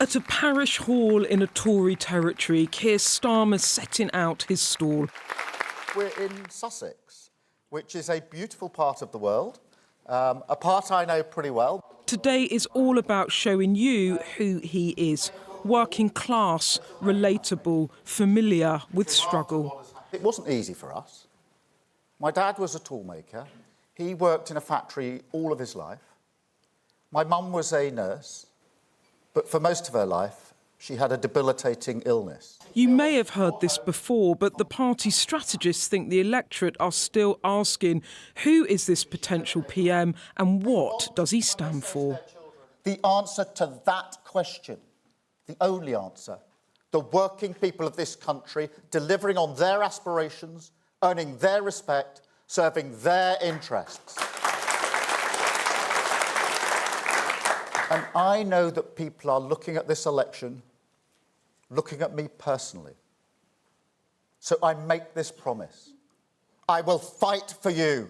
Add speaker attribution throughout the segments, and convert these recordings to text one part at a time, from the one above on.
Speaker 1: At a parish hall in a Tory territory, Keir Starmer's setting out his stall.
Speaker 2: We're in Sussex, which is a beautiful part of the world, a part I know pretty well.
Speaker 1: Today is all about showing you who he is. Working class, relatable, familiar with struggle.
Speaker 2: It wasn't easy for us. My dad was a toolmaker. He worked in a factory all of his life. My mum was a nurse, but for most of her life, she had a debilitating illness.
Speaker 1: You may have heard this before, but the party strategists think the electorate are still asking, who is this potential PM and what does he stand for?
Speaker 2: The answer to that question, the only answer, the working people of this country delivering on their aspirations, earning their respect, serving their interests. And I know that people are looking at this election, looking at me personally. So I make this promise. I will fight for you.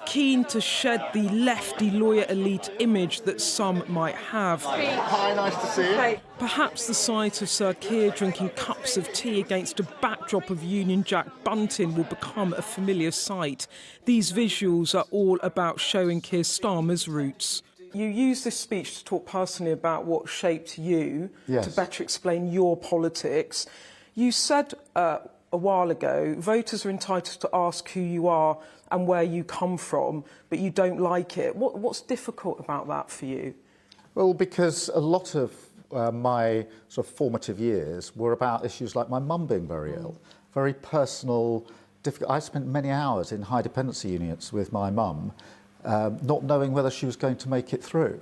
Speaker 1: Keen to shed the lefty lawyer elite image that some might have.
Speaker 2: Hi, nice to see you.
Speaker 1: Perhaps the sight of Sir Keir drinking cups of tea against a backdrop of Union Jack bunting will become a familiar sight. These visuals are all about showing Keir Starmer's roots. You used this speech to talk personally about what shaped you,
Speaker 2: yes,
Speaker 1: to better explain your politics. You said a while ago, voters are entitled to ask who you are and where you come from, but you don't like it. What's difficult about that for you?
Speaker 2: Well, because a lot of my sort of formative years were about issues like my mum being very ill, very personal, difficult. I spent many hours in high dependency units with my mum, not knowing whether she was going to make it through.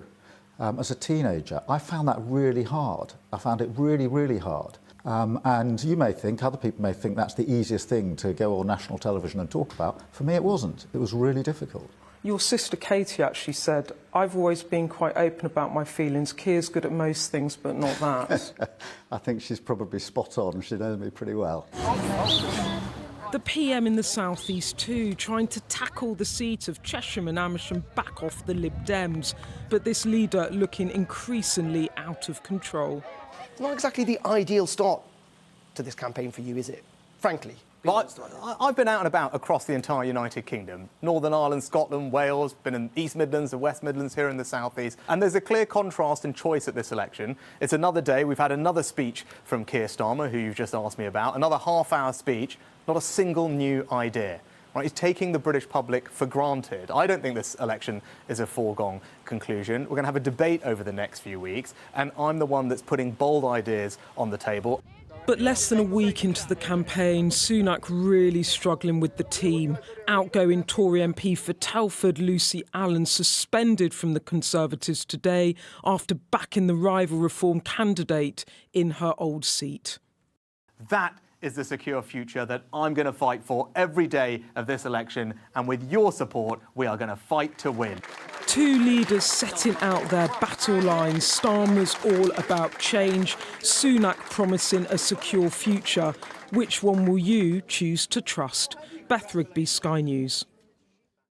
Speaker 2: As a teenager, I found that really hard. I found it really, really hard. And you may think, other people may think that's the easiest thing to go on national television and talk about. For me, it wasn't. It was really difficult.
Speaker 1: Your sister Katie actually said, I've always been quite open about my feelings. Keir's good at most things, but not that.
Speaker 2: I think she's probably spot on. She knows me pretty well.
Speaker 1: The PM in the South East too, trying to tackle the seat of Chesham and Amersham back off the Lib Dems. But this leader looking increasingly out of control.
Speaker 3: It's not exactly the ideal start to this campaign for you, is it? Frankly.
Speaker 4: Well, I've been out and about across the entire United Kingdom. Northern Ireland, Scotland, Wales, been in East Midlands and West Midlands, here in the South East. And there's a clear contrast in choice at this election. It's another day. We've had another speech from Keir Starmer, who you've just asked me about. Another half-hour speech. Not a single new idea. Right, he's taking the British public for granted. I don't think this election is a foregone conclusion. We're going to have a debate over the next few weeks, and I'm the one that's putting bold ideas on the table.
Speaker 1: But less than a week into the campaign, Sunak really struggling with the team. Outgoing Tory MP for Telford, Lucy Allan, suspended from the Conservatives today after backing the rival Reform candidate in her old seat.
Speaker 4: That is the secure future that I'm going to fight for every day of this election, and with your support, we are going to fight to win.
Speaker 1: Two leaders setting out their battle lines. Starmer's all about change, Sunak promising a secure future. Which one will you choose to trust? Beth Rigby, Sky News.